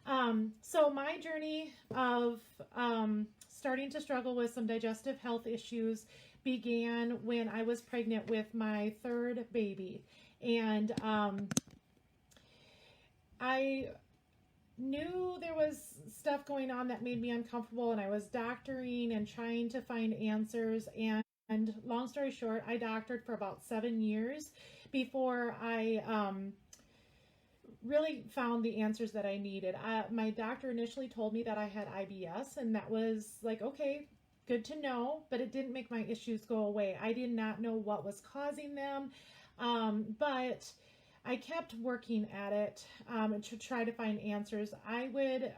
So my journey of starting to struggle with some digestive health issues began when I was pregnant with my third baby. And I knew there was stuff going on that made me uncomfortable, and I was doctoring and trying to find answers. And long story short, I doctored for about 7 years before I really found the answers that I needed. My doctor initially told me that I had IBS, and that was like, okay, good to know, but it didn't make my issues go away. I did not know what was causing them, but I kept working at it to try to find answers. I would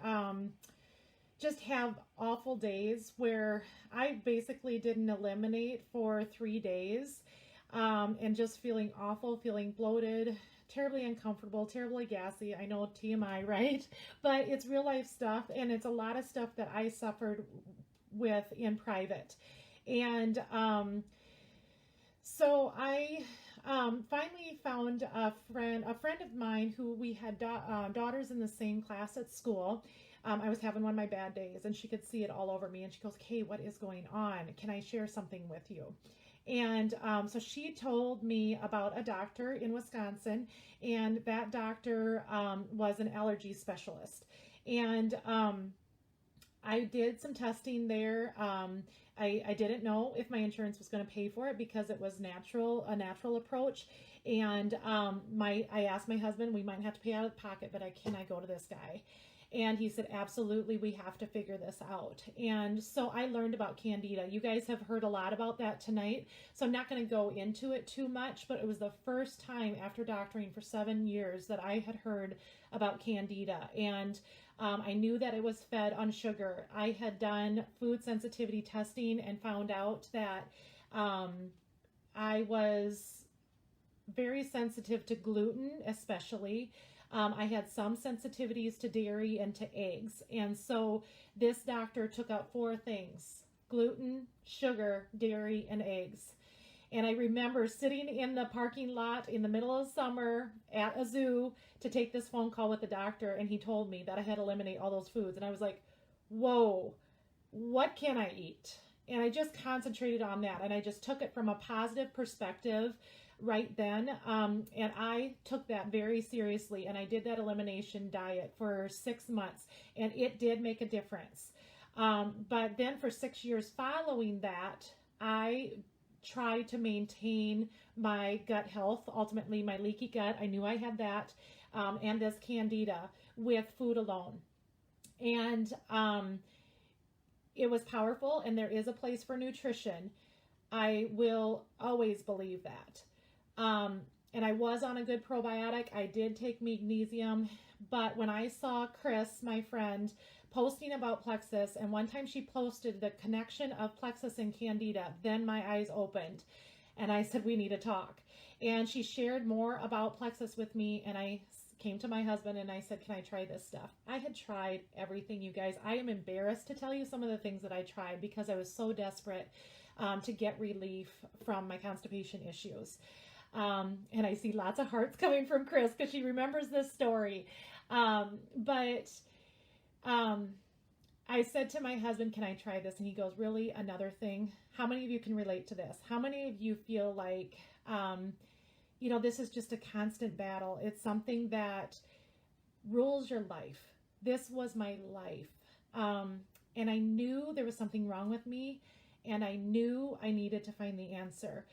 just have awful days where I basically didn't eliminate for 3 days, and just feeling awful, feeling bloated, terribly uncomfortable, terribly gassy. I know TMI, right? But it's real life stuff, and it's a lot of stuff that I suffered with in private. And so I finally found a friend of mine who we had daughters in the same class at school. I was having one of my bad days, and she could see it all over me. And she goes, "Kay, what is going on? Can I share something with you?" And so she told me about a doctor in Wisconsin, and that doctor was an allergy specialist. And I did some testing there. I didn't know if my insurance was going to pay for it because it was a natural approach. And I asked my husband, we might have to pay out of pocket, but can I go to this guy? And he said, absolutely, we have to figure this out. And so I learned about Candida. You guys have heard a lot about that tonight, so I'm not going to go into it too much, but it was the first time after doctoring for 7 years that I had heard about Candida. And I knew that it was fed on sugar. I had done food sensitivity testing and found out that I was very sensitive to gluten, especially. I had some sensitivities to dairy and to eggs. And so this doctor took out four things: gluten, sugar, dairy, and eggs. And I remember sitting in the parking lot in the middle of summer at a zoo to take this phone call with the doctor, and he told me that I had to eliminate all those foods. And I was like, whoa, what can I eat? And I just concentrated on that, and I just took it from a positive perspective right then. And I took that very seriously, and I did that elimination diet for 6 months, and it did make a difference. But then for 6 years following that, I tried to maintain my gut health, ultimately my leaky gut. I knew I had that, and this candida with food alone. And it was powerful, and there is a place for nutrition. I will always believe that. And I was on a good probiotic. I did take magnesium, but when I saw Chris, my friend, posting about Plexus, and one time she posted the connection of Plexus and Candida, then my eyes opened, and I said, we need to talk. And she shared more about Plexus with me, and I came to my husband and I said, can I try this stuff? I had tried everything, you guys. I am embarrassed to tell you some of the things that I tried because I was so desperate to get relief from my constipation issues. And I see lots of hearts coming from Chris because she remembers this story. But I said to my husband, can I try this? And he goes, really? Another thing? How many of you can relate to this? How many of you feel like, this is just a constant battle? It's something that rules your life. This was my life. And I knew there was something wrong with me, and I knew I needed to find the answer.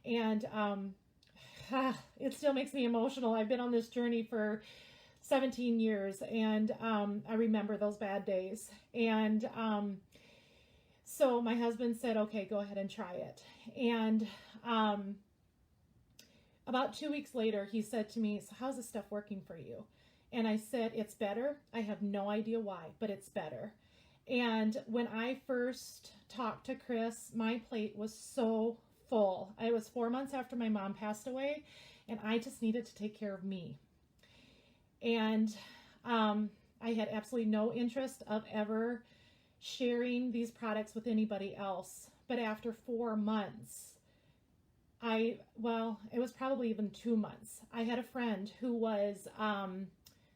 And it still makes me emotional. I've been on this journey for 17 years, and I remember those bad days. And so my husband said, okay, go ahead and try it. And about 2 weeks later, he said to me, so how's this stuff working for you? And I said, it's better. I have no idea why, but it's better. And when I first talked to Chris, my plate was so full. It was 4 months after my mom passed away, and I just needed to take care of me. And I had absolutely no interest of ever sharing these products with anybody else. But after 4 months, it was probably even 2 months. I had a friend who was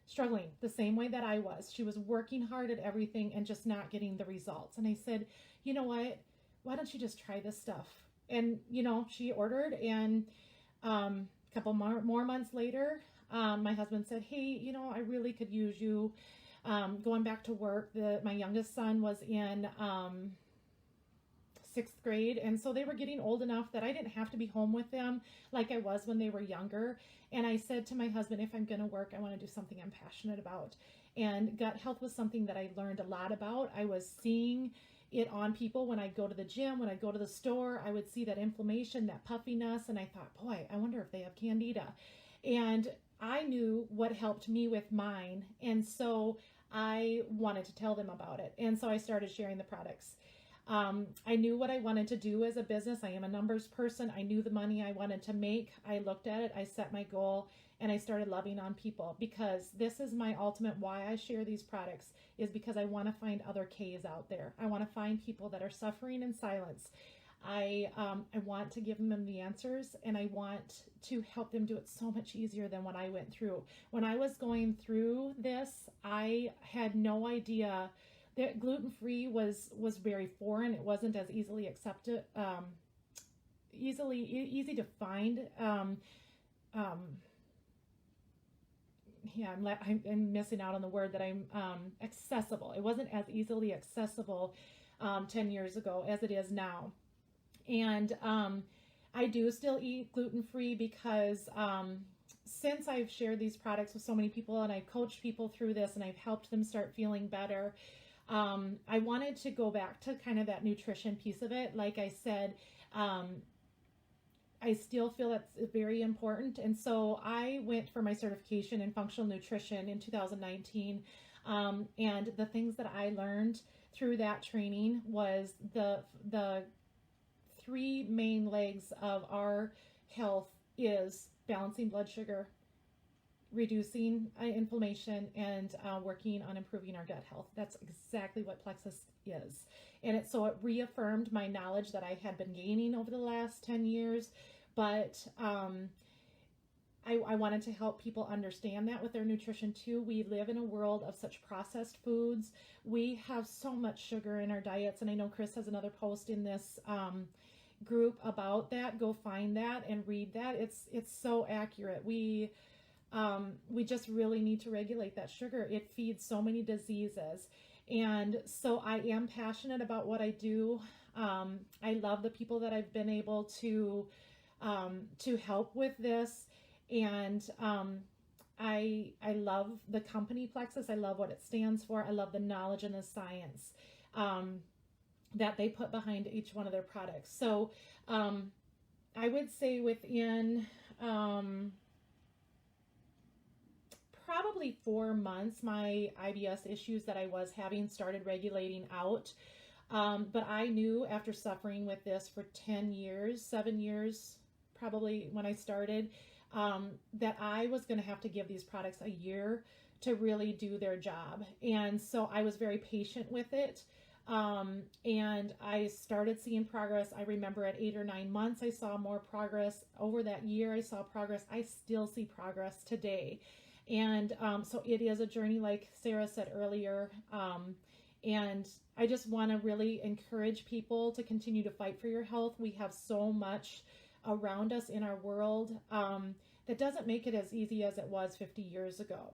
struggling the same way that I was. She was working hard at everything and just not getting the results. And I said, you know what? Why don't you just try this stuff? And, she ordered, and a couple more months later, my husband said, hey, I really could use you going back to work. My youngest son was in sixth grade, and so they were getting old enough that I didn't have to be home with them like I was when they were younger. And I said to my husband, if I'm going to work, I want to do something I'm passionate about. And gut health was something that I learned a lot about. I was seeing it on people when I go to the gym, when I go to the store. I would see that inflammation, that puffiness, and I thought, boy, I wonder if they have candida. And I knew what helped me with mine, and so I wanted to tell them about it. And so I started sharing the products. I knew what I wanted to do as a business. I am a numbers person. I knew the money I wanted to make. I looked at it, I set my goal, and I started loving on people, because this is my ultimate why I share these products, is because I want to find other Ks out there. I want to find people that are suffering in silence. I want to give them the answers, and I want to help them do it so much easier than what I went through. When I was going through this, I had no idea that gluten-free was very foreign. It wasn't as easily accepted, easy to find. Yeah, I'm missing out on the word that I'm accessible. It wasn't as easily accessible 10 years ago as it is now. And I do still eat gluten-free because since I've shared these products with so many people, and I've coached people through this, and I've helped them start feeling better, I wanted to go back to kind of that nutrition piece of it. Like I said, I still feel that's very important. And so I went for my certification in functional nutrition in 2019. And the things that I learned through that training was the three main legs of our health is balancing blood sugar, reducing inflammation, and working on improving our gut health. That's exactly what Plexus is. And so it reaffirmed my knowledge that I had been gaining over the last 10 years, but I wanted to help people understand that with their nutrition too. We live in a world of such processed foods. We have so much sugar in our diets, and I know Chris has another post in this group about that. Go find that and read that. It's so accurate. We just really need to regulate that sugar. It feeds so many diseases. And so I am passionate about what I do. I love the people that I've been able to help with this. And I love the company Plexus. I love what it stands for. I love the knowledge and the science that they put behind each one of their products. So I would say within probably 4 months, my IBS issues that I was having started regulating out. But I knew after suffering with this for 10 years, 7 years, probably when I started, that I was going to have to give these products a year to really do their job. And so I was very patient with it. And I started seeing progress. I remember at 8 or 9 months, I saw more progress. Over that year, I saw progress. I still see progress today. And so it is a journey, like Sarah said earlier. And I just want to really encourage people to continue to fight for your health. We have so much around us in our world that doesn't make it as easy as it was 50 years ago.